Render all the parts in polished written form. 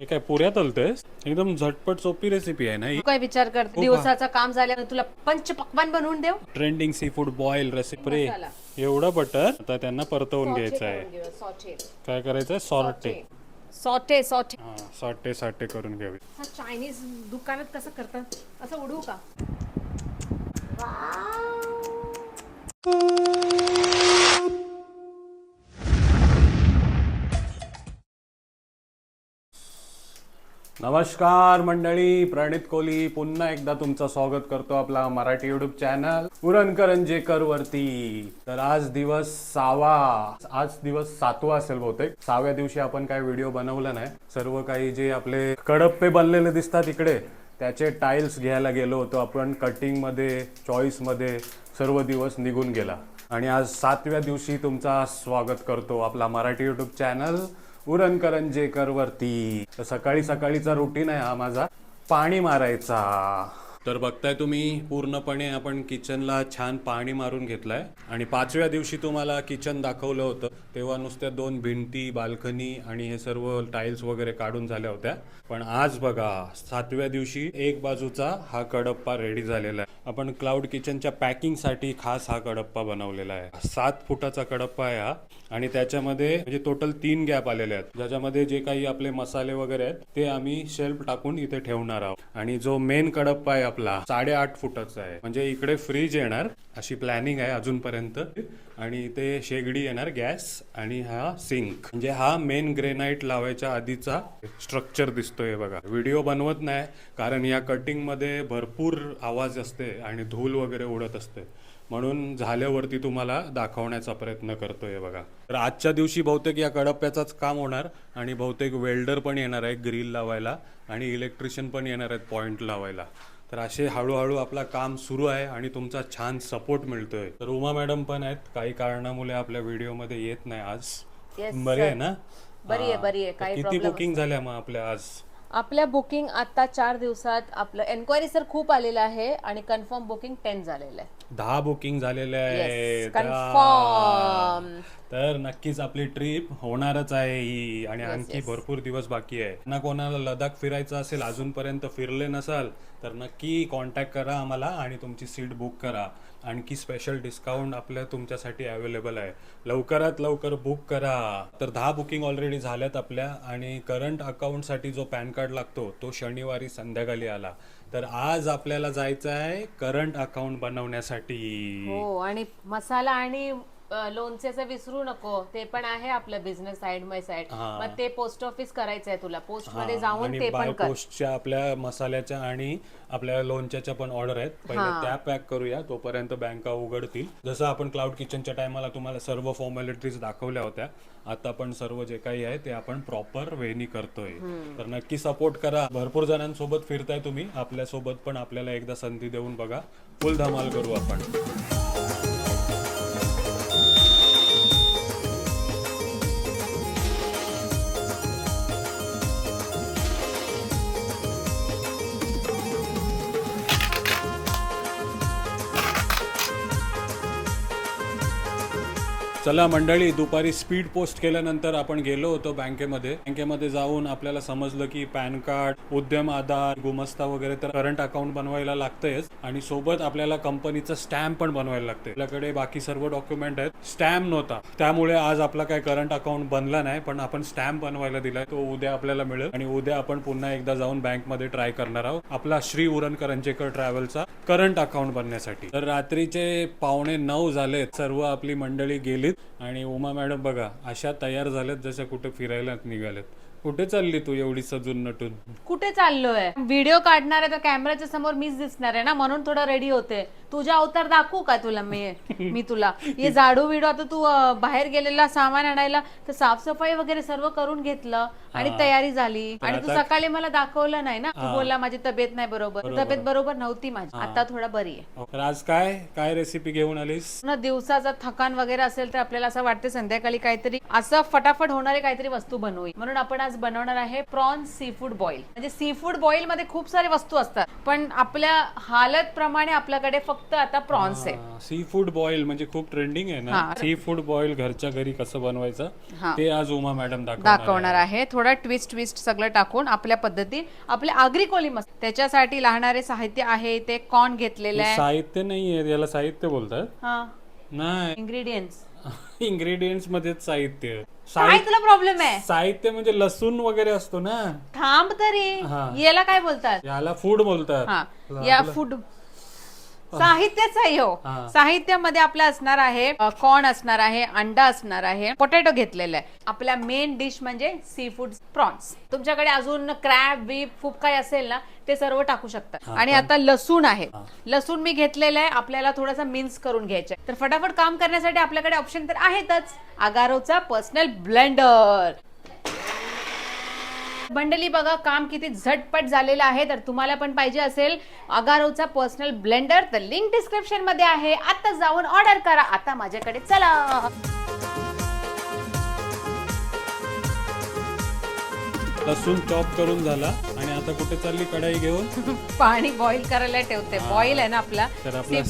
हे काय पुऱ्या तलतेस? एकदम झटपट सोपी रेसिपी आहे ना ही. तू काय विचार करते दिवसाचं काम झाल्यावर तुला पंच पक्वान बनवून देऊ? Trending C food boil recipe. मसाला. एवढं बटर आता त्यांना परतवून घ्यायचं आहे. सॉटे काय करायचं? सॉर्टे. Saute saute. हा, सॉटे साटे करून घ्यावे. हा चायनीज दुकानात कसं करतात असं उडवू का? नमस्कार मंडळी, प्रणित कोहली पुन्हा एकदा तुमचं स्वागत करतो आपला मराठी युट्यूब चॅनल उरणकरंजेकर वरती. तर आज दिवस 7वा असेल बहुतेक. 6व्या दिवशी आपण काय व्हिडिओ बनवला नाही. सर्व काही जे आपले कडप्पे बनलेले दिसतात इकडे त्याचे टाइल्स घ्यायला गेलो होतो आपण. कटिंग मध्ये, चॉईस मध्ये सर्व दिवस निघून गेला आणि आज 7व्या दिवशी तुमचा स्वागत करतो आपला मराठी युट्यूब चॅनल उरणकरंजेकर वरती. तर सकाळी सकाळीचा रुटीन आहे हा माझा, पाणी मारायचा. तर बघताय तुम्ही पूर्णपणे आपण किचनला छान पाणी मारून घेतलंय. आणि 5व्या दिवशी तुम्हाला किचन दाखवलं होतं तेव्हा नुसत्या 2 भिंती, बाल्कनी आणि हे सर्व टाइल्स वगैरे काढून झाल्या होत्या. पण आज बघा 7व्या दिवशी एक बाजूचा हा कडप्पा रेडी झालेला आहे. आपण क्लाउड किचनच्या पॅकिंगसाठी खास हा कडप्पा बनवलेला आहे. 7 फुटाचा कडप्पा आहे हा आणि त्याच्यामध्ये म्हणजे टोटल 3 गॅप आलेले आहेत, ज्याच्यामध्ये जे काही आपले मसाले वगैरे आहेत ते आम्ही शेल्फ टाकून इथे ठेवणार आहोत. आणि जो मेन कडप्पा आहे आपला 8.5 फुटाचा आहे, म्हणजे इकडे फ्रीज येणार अशी प्लॅनिंग आहे अजूनपर्यंत. आणि इथे शेगडी येणार गॅस आणि हा सिंक. म्हणजे हा मेन ग्रेनाइट लावायच्या आधीचा स्ट्रक्चर दिसतोय बघा. व्हिडिओ बनवत नाही कारण या कटिंग मध्ये भरपूर आवाज असते आणि धूल वगैरे उडत असते, म्हणून झाल्यावरती तुम्हाला दाखवण्याचा प्रयत्न करतोय बघा. तर आजच्या दिवशी बहुतेक या कडप्प्याचाच काम होणार आणि बहुतेक वेल्डर पण येणार आहे ग्रिल लावायला आणि इलेक्ट्रिशियन पण येणार आहेत पॉइंट लावायला. तर असे हळूहळू आपला काम सुरू आहे आणि तुमचा छान सपोर्ट मिळतोय. तर उमा मॅडम पण आहेत, काही कारणामुळे आपल्या व्हिडिओमध्ये येत नाही आज. बरी आहे ना? बरी आहे. काही किती बुकिंग झाल्या मग आपल्या आज? आपल्या बुकिंग आता 4 दिवसात आपलं एन्क्वायरी सर खूप आलेलं आहे आणि कन्फर्म बुकिंग 10 झालेलं आहे. 10 बुकिंग झालेले आहे. कन्फर्म. तर नक्कीच आपली ट्रिप होणारच आहे ही आणि आणखी भरपूर दिवस बाकी आहे ना. कोणाला लडाख फिरायचं असेल, अजूनपर्यंत फिरले नसाल तर नक्की कॉन्टॅक्ट करा आम्हाला आणि तुमची सीट बुक करा. आणखी स्पेशल डिस्काउंट आपल्या तुमच्यासाठी अवेलेबल आहे. लवकरात लवकर बुक करा. तर 10 बुकिंग ऑलरेडी झाल्यात आपल्या. आणि करंट अकाउंटसाठी जो पॅन कार्ड लागतो तो शनिवारी संध्याकाळी आला. तर आज आपल्याला जायचं आहे करंट अकाउंट बनवण्यासाठी. हो, आणि मसाला आणि लोणच्याचं विसरू नको, ते पण आहे आपलं बिझनेस साइड बाय साइड. मग ते पोस्ट ऑफिस करायचं आहे तुला, पोस्ट मध्ये जाऊन ते पण कर. पोस्टच्या आपल्या मसाल्याच्या आणि आपल्या लोणच्याच्या पण ऑर्डर आहेत, पहिले त्या पॅक करूया, तोपर्यंत बँका उघडतील. जसं आपण क्लाउड किचनच्या टायमाला तुम्हाला सर्व फॉर्मॅलिटीज दाखवल्या होत्या, आता पण सर्व जे काही आहे ते आपण प्रॉपर वेनी करतोय. तर नक्की सपोर्ट करा. भरपूर जणांसोबत फिरताय तुम्ही, आपल्या सोबत पण आपल्याला एकदा संधी देऊन बघा. फुल धमाल करू आपण. चला मंडळी, दुपारी स्पीड पोस्ट केल्यानंतर आपण गेलो होतो बँकेमध्ये जाऊन आपल्याला समजलं की पॅन कार्ड, उद्यम आधार, गुमस्ता वगैरे तर करंट अकाउंट बनवायला लागतंयच आणि सोबत आपल्याला कंपनीचा स्टॅम्प पण बनवायला लागते. आपल्याकडे बाकी सर्व डॉक्युमेंट आहेत, स्टॅम्प नव्हता, त्यामुळे आज आपला काय करंट अकाउंट बनला नाही. पण आपण स्टॅम्प बनवायला दिलाय, तो उद्या आपल्याला मिळेल आणि उद्या आपण पुन्हा एकदा जाऊन बँकमध्ये ट्राय करणार आहोत आपला श्री उरणकरंजेकर ट्रॅव्हलचा करंट अकाउंट बनण्यासाठी. तर रात्रीचे 8:45 झालेत, सर्व आपली मंडळी गेली आणि उमा मॅडम बघा अशा तयार झाल्यात जशा कुठे फिरायला निघाल्यात. कुठे चालली तू एवढी सजून नटून? कुठे चाललोय? व्हिडिओ काढणार आहे तर कॅमेराच्या समोर मीच दिसणार आहे ना, म्हणून थोडं रेडी होते. तुझा अवतार दाखवू का तुला? मी तुला हे झाडू विडू, आता तू बाहेर गेलेला सामान आणायला तर साफसफाई वगैरे सर्व करून घेतलं आणि तयारी झाली. आणि तू सकाळी मला दाखवलं नाही ना, तू बोलला माझी तब्येत नाही बरोबर. तब्येत बरोबर नव्हती माझी, आता थोडा बरी आहे. तर आज काय रेसिपी घेऊन आलीस? ना दिवसाचा थकान वगैरे असेल तर आपल्याला असं वाटते संध्याकाळी काहीतरी असं फटाफट होणारे काहीतरी वस्तू बनवू, म्हणून आपण आज बनवणार आहे प्रॉन्स सी फूड बॉईल. म्हणजे सी फूड बॉईल मध्ये खूप सारे वस्तू असतात, पण आपल्या हालत प्रमाणे आपल्याकडे फक्त फक्त आता प्रॉन्स आहे. सी फूड बॉईल म्हणजे खूप ट्रेंडिंग आहे ना. सी फूड बॉईल घरच्या घरी कसं बनवायचं ते आज उमा मॅडम दाखवणार आहे. थोडा ट्विस्ट सगळं टाकून आपल्या पद्धती आपल्या आगरी कोळी मसाला. त्याच्यासाठी लागणारे साहित्य आहे ते कॉर्न घेतलेलं आहे. साहित्य नाहीये, याला साहित्य बोलतात. नाही, इंग्रेडियंट्स. इंग्रेडियंट्स मध्येच साहित्य. काय तुला प्रॉब्लेम आहे? साहित्य म्हणजे लसूण वगैरे असतो ना. थांब तरी, याला काय बोलतात? याला फूड बोलतात. हा, या फूड साहित्यच आहे हो. साहित्यामध्ये आपलं असणार आहे कॉर्न असणार आहे, अंडा असणार आहे, पोटॅटो घेतलेलं आहे. आपल्या मेन डिश म्हणजे सी फूड प्रॉन्स. तुमच्याकडे अजून क्रॅब बीफ खूप काही असेल ना ते सर्व टाकू शकतात. आणि आता लसूण आहे. लसूण मी घेतलेलं आहे, आपल्याला थोडासा मिन्स करून घ्यायचा आहे. तर फटाफट काम करण्यासाठी आपल्याकडे ऑप्शन तर आहेतच. अगारोचा पर्सनल ब्लेंडर. मंडळी बघा काम किती झटपट झालेलं आहे. तर तुम्हाला पण पाहिजे असेल अगारोचा पर्सनल ब्लेंडर तर लिंक डिस्क्रिप्शन मध्ये आहे. आता जाऊन ऑर्डर करा. आता माझ्याकडे चला. लसूण चॉप करून झाला आणि आता कुठे चालली कढाई घेऊन? पाणी बॉईल करायला ठेवते. बॉईल आहे ना आपला सी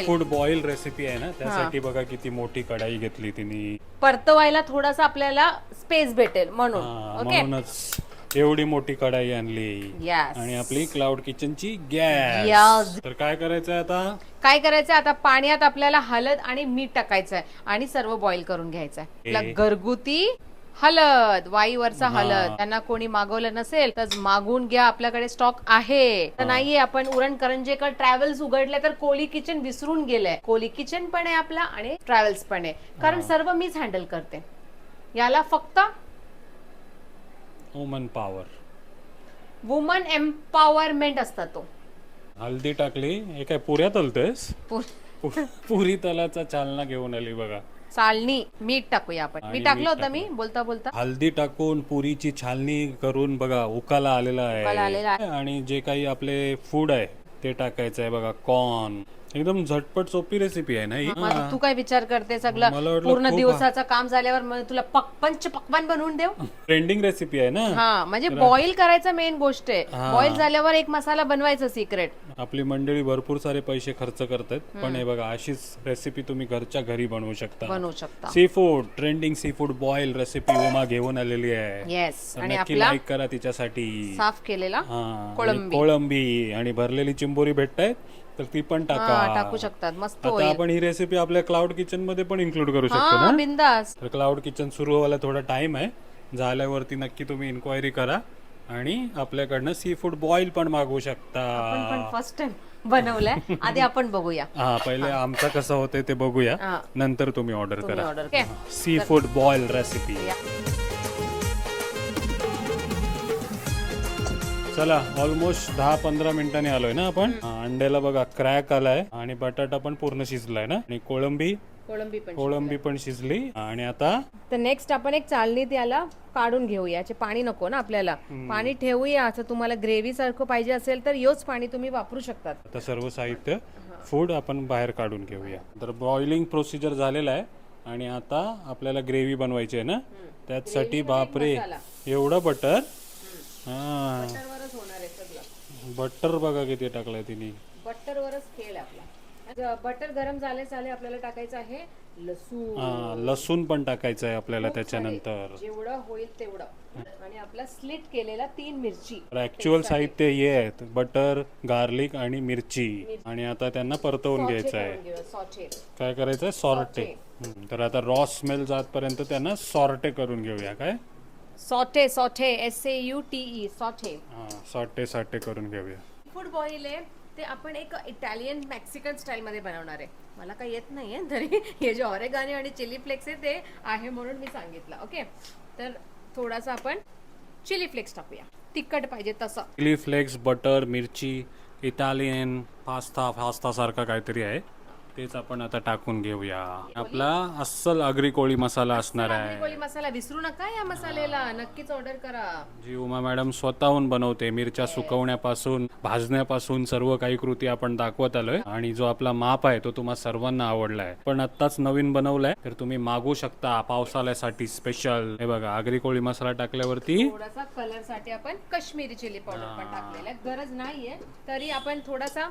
फूड बॉईल रेसिपी आहे ना, त्यासाठी बघा किती मोठी कढाई घेतली तिने. परतवायला थोडासा आपल्याला स्पेस भेटेल म्हणून. म्हणूनच एवढी मोठी कढाई आणली. आणि आपली क्लाउड किचनची गॅस. तर काय करायचंय आता? काय करायचंय आता? पाण्यात आपल्याला हळद आणि मीठ टाकायचंय आणि सर्व बॉईल करून घ्यायचंय. घरगुती हळद, वाईवरचा हळद. त्यांना कोणी मागवलं नसेल तर मागून घ्या, आपल्याकडे स्टॉक आहे. तर नाहीये, आपण उरण करंजेकर ट्रॅव्हल्स उघडले तर कोली किचन विसरून गेलंय. कोली किचन पण आहे आपला आणि ट्रॅव्हल्स पण आहे, कारण सर्व मीच हँडल करते. याला फक्त वुमन पॉवर, वुमन एम्पॉवरमेंट असता तो. हल्दी टाकली. हे काय पुऱ्या तलतेस? पुरी तलाचा चालना घेऊन आली बघा. चालणी. मीठ टाकूया आपण. मी टाकलं होतं मी बोलता बोलता. हल्दी टाकून पुरीची छालनी करून बघा उकाला आलेला आहे. आणि जे काही आपले फूड आहे ते टाकायचं आहे बघा. कॉर्न. एकदम झटपट सोपी रेसिपी आहे ना ही. तू काय विचार करते सगळं पूर्ण दिवसाचं काम झाल्यावर तुला पंच पक्वान बनवून देव. ट्रेंडिंग रेसिपी आहे ना. हा, म्हणजे बॉईल करायचं मेन गोष्ट आहे. बॉईल झाल्यावर एक मसाला बनवायचा सिक्रेट. आपली मंडळी भरपूर सारे पैसे खर्च करतात, पण हे बघा अशीच रेसिपी तुम्ही घरच्या घरी बनवू शकता. Sea food, trending C food boil recipe Uma घेऊन आलेली आहे. येस. आणि नक्की लाईक करा तिच्यासाठी. साफ केलेला कोळंबी आणि भरलेली चिंबोरी भेटतायत तर ती पण टाकू शकतात. मस्त. आता आपण ही रेसिपी आपल्या क्लाउड किचन मध्ये पण इन्क्लूड करू शकतो ना. बिंदास. तर क्लाउड किचन सुरू व्हायला थोडा टाइम आहे. झाल्यावरती नक्की तुम्ही इन्क्वायरी करा आणि आपल्याकडनं सी फूड बॉईल पण मागवू शकता. आपण पण फर्स्ट टाइम बनवलंय. आधी आपण बघूया. पहिले आमचं कसं होतंय ते बघूया, नंतर तुम्ही ऑर्डर करा. Sea food boil recipe. चला, ऑलमोस्ट 10-15 मिनिटांनी आलोय ना आपण. अंड्याला बघा क्रॅक आलाय आणि बटाटा पण पूर्ण शिजलाय ना. आणि कोळंबी पण शिजली. आणि आता तर नेक्स्ट आपण एक चालणी त्याला काढून घेऊया. याचे पाणी नको ना आपल्याला. पाणी ठेवूया. असं तुम्हाला ग्रेव्ही सारखं पाहिजे असेल तर योच पाणी तुम्ही वापरू शकतात. आता सर्व साहित्य फूड आपण बाहेर काढून घेऊया. तर बॉइलिंग प्रोसिजर झालेला आहे आणि आता आपल्याला ग्रेव्ही बनवायची आहे ना. त्यासाठी बापरे एवढं बटर. बटर बघा किती टाकलाय तिने. बटरवरच खेळ आपला. बटर गरम झाले आपल्याला टाकायचं आहे लसूण. लसूण पण टाकायचं आहे आपल्याला त्याच्यानंतर. जेवढं होईल तेवढं. आणि आपला स्लिट केलेला 3 मिरची. ऍक्च्युअल साहित्य हे आहेत बटर, गार्लिक आणि मिरची. आणि आता त्यांना परतवून घ्यायचं आहे. काय करायचंय? सॉर्टे. तर आता रॉ स्मेल जातपर्यंत त्यांना सॉर्टे करून घेऊया. काय? सॉटे SAUTE सॉटे करून घेऊया. फूड बॉईल आहे ते आपण एक इटालियन मेक्सिकन स्टाईल मध्ये बनवणार आहे. मला काही येत नाहीये तरी हे जे ऑरेगानो आणि चिली फ्लेक्स आहे ते आहे म्हणून मी सांगितलं. ओके, तर थोडासा आपण चिली फ्लेक्स टाकूया. तिखट पाहिजे तसं. चिली फ्लेक्स, बटर, मिरची, इटालियन पास्ता सारखा काहीतरी आहे तेच आपण आता टाकून घेऊया. आपला अस्सल आगरी कोळी मसाला असणार आहे. कोळी मसाला विसरू नका या मसाल्याला. नक्कीच ऑर्डर करा. जी उमा मॅडम स्वतःहून बनवते. मिरच्या सुकवण्यापासून भाजण्यापासून सर्व काही कृती आपण दाखवत आलोय. आणि जो आपला माप आहे तो तुम्हाला सर्वांना आवडलाय. पण आत्ताच नवीन बनवलाय तर तुम्ही मागू शकता पावसाळ्यासाठी स्पेशल. हे बघा आगरी कोळी मसाला टाकल्यावरती थोडासा कलर साठी आपण काश्मीरी चिली पावडर पण टाकलेला. गरज नाहीये तरी आपण थोडासा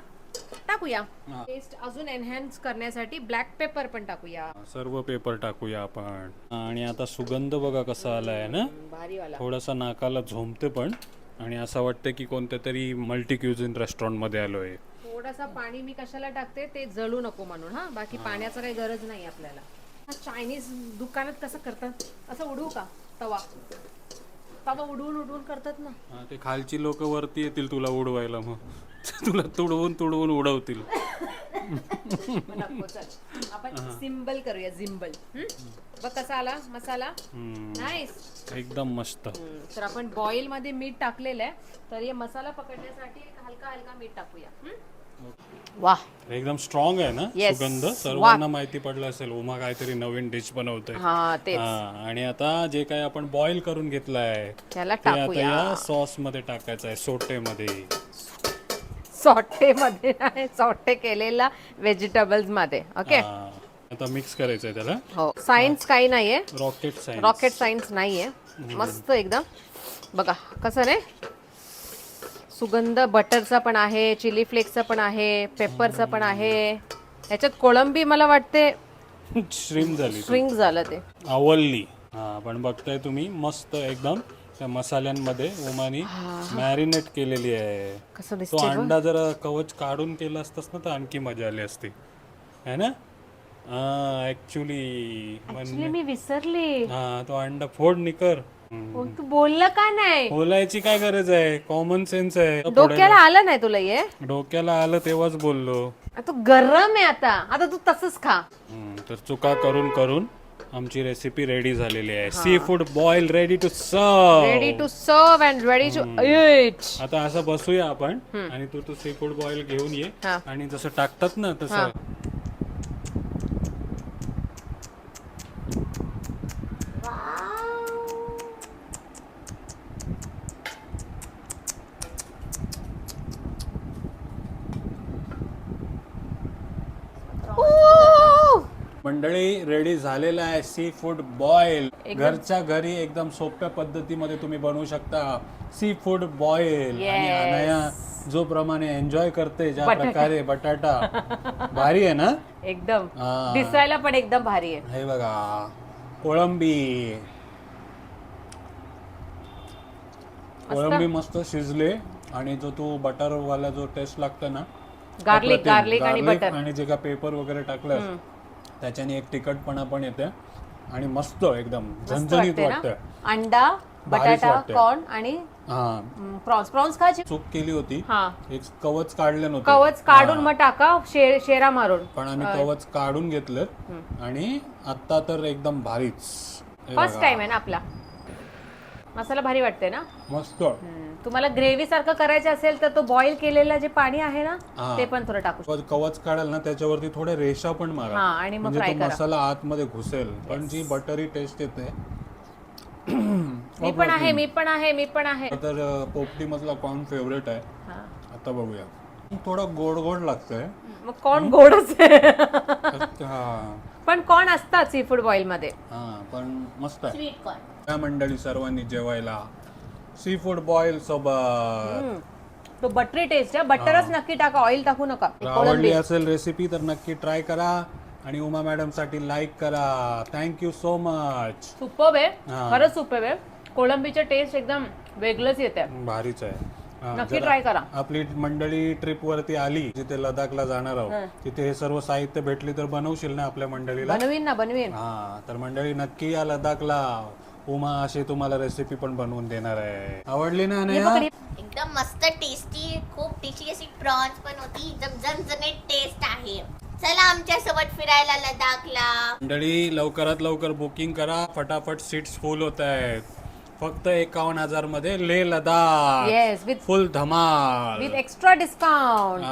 टाकूया. टेस्ट अजून एनहॅन्स करण्यासाठी ब्लॅक पेपर पण टाकूया. सर्व पेपर टाकूया आपण. आणि आता सुगंध बघा कसा आलाय ना, भारी वाला. थोडासा नाकाला झोंबते पण, आणि असं वाटतं की कोणत्या तरी मल्टी क्युझिन रेस्टॉरंट मध्ये आलोय. थोडासा पाणी मी कशाला टाकते ते जळू नको म्हणून. हा, बाकी पाण्याचं काही गरज नाही आपल्याला. चायनीज दुकानात कसं करतात, असं उडवू का तवा उडवून करतात ना. ते खालची लोक वरती येतील तुला उडवायला, मग तुला तुडवून उडवतील. नको, चल आपण सिम्बल करूया. जिम्बल. बघ कसा आला मसाला. नाईस, एकदम मस्त. तर आपण बॉईल मध्ये मीठ टाकलेलं आहे, तर हे मसाला पकडण्यासाठी एक हलका मीठ टाकूया. वाह, एकदम स्ट्रॉंग आहे ना सुगंध. सर्वांना माहिती पडलं असेल उमा काहीतरी नवीन डिश बनवते. आणि आता जे काही आपण बॉईल करून घेतलंय त्याला ते आता या सॉस मध्ये टाकायचं आहे, सॉटे मध्ये सॉटे केलेला व्हेजिटेबल्स मध्ये. ओके, आता मिक्स करायचंय त्याला. हो, सायन्स काही नाहीये, रॉकेट सायन्स नाहीये. मस्त एकदम. बघा कसं नाही, सुगंध बटरचा पण आहे, चिली फ्लेक्सचा पण आहे, पेपरचा पण आहे. ह्याच्यात कोळंबी मला वाटते श्रिंक झालं ते आवडली. पण बघताय तुम्ही मस्त एकदम त्या मसाल्यांमध्ये उमानी मॅरिनेट केलेली आहे. कसं तो अंडा जर कवच काढून केला असतास ना तर आणखी मजा आली असती, है ना. ऍक्च्युली मी विसरली. तो अंडा फोड निकर. तू बोललं का नाही? बोलायची काय गरज आहे, कॉमन सेन्स आहे. डोक्याला आलं नाही तुला? ये डोक्याला आलं तेव्हाच बोललो. तू गरम आहे आता तू तसंच खा. तर चुका करून करून आमची रेसिपी रेडी झालेली आहे. Sea food boil ready to serve and ready to eat. आता असं बसूया आपण आणि तू सी फूड बॉईल घेऊन ये आणि जसं टाकतात ना तसं. मंडळी रेडी झालेला आहे सी फूड बॉईल. घरच्या घरी एकदम सोप्या पद्धतीमध्ये तुम्ही बनवू शकता सी फूड बॉईल. आणि अनया जो प्रमाणे एन्जॉय करते ज्या प्रकारे बटाटा, भारी आहे ना एकदम. दिसायला पण एकदम भारी आहे. हे बघा कोळंबी मस्त शिजले. आणि जो तू बटर वाला जो टेस्ट लागतो ना, गार्लिक आणि बटर आणि जे का पेपर वगैरे टाकलं त्याच्याने एक तिखटपणा पण येते आणि मस्त एकदम झणझणीत वाटतं. अंडा, बटाटा, कॉर्न आणि प्रॉन्स खायची. चूक केली होती, एक कवच काढलं नव्हतं. कवच काढून मग टाका शेरा मारून. पण आम्ही कवच काढून घेतलं आणि आता तर एकदम भारीच. फर्स्ट टाइम आहे ना आपला. मसाला भारी वाटते ना, मस्त. तुम्हाला ग्रेव्ही सारखं करायचं असेल तर तो बॉईल केलेला जे पाणी आहे ना ते पण थोडं टाकू. कवच काढाल ना त्याच्यावरती थोड्या रेषा पण मारा आणि मग म्हणजे तो मसाला आतमध्ये घुसेल. पण जी बटरी टेस्ट येते. मी पण आहे. तर पोपटी मधला कॉर्न फेवरेट आहे. आता बघूया. थोडा गोड गोड लागतंय. मग कॉर्न गोडच आहे. पण कॉर्न असतात सी फूड बॉईल मध्ये. पण मस्त आहे. Sweet corn. त्या मंडळी सर्वांनी जेवायला सी फूड बॉईल सोबत. तो बटरी टेस्ट आहे. बटरच नक्की टाका, ऑइल टाकू नका. आवडली असेल रेसिपी तर नक्की ट्राय करा आणि उमा मॅडम साठी लाईक करा. Thank you so much. सुपर्ब आहे, खरंच सुपर्ब आहे. कोळंबीचे टेस्ट एकदम वेगळंच येते, भारीच आहे. नक्की ट्राय करा. आपली मंडळी ट्रिप वरती आली जिथे लडाखला जाणार आहोत, तिथे हे सर्व साहित्य भेटली तर बनवशील ना आपल्या मंडळीला? बनवीन. तर मंडळी नक्की या लडाखला. उमा अशी तुम्हाला रेसिपी पण बनवून देणार आहे. आवडली ना अनया? एकदम मस्त टेस्टी, खूप टेस्टी अशी प्रॉन्स पण होती. एकदम झणझणीत टेस्ट आहे. चला आमच्या सोबत फिरायला लडाखला. मंडळी लवकरात लवकर बुकिंग करा, फटाफट सीट्स फुल होत आहेत. फक्त 51,000 मध्ये लेह लडाख. येस, फुल धमाल विथ एक्स्ट्रा डिस्काउंट.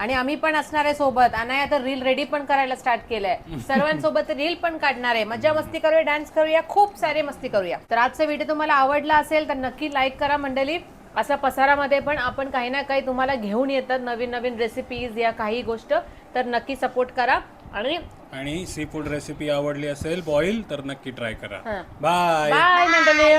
आणि आम्ही पण असणार आहे सोबत. आणि आता रील रेडी पण करायला स्टार्ट केलंय. सर्वांसोबत रील पण काढणार आहे. मजा मस्ती करूया, डान्स करूया, खूप सारे मस्ती करूया. तर आजचा व्हिडिओ तुम्हाला आवडला असेल तर नक्की लाईक करा मंडळी. असा पसारामध्ये पण आपण काही ना काही तुम्हाला घेऊन येतात, नवीन नवीन रेसिपीज या काही गोष्ट. तर नक्की सपोर्ट करा. आणि सी फूड रेसिपी आवडली असेल बॉईल तर नक्की ट्राय करा. बाय मंडळी.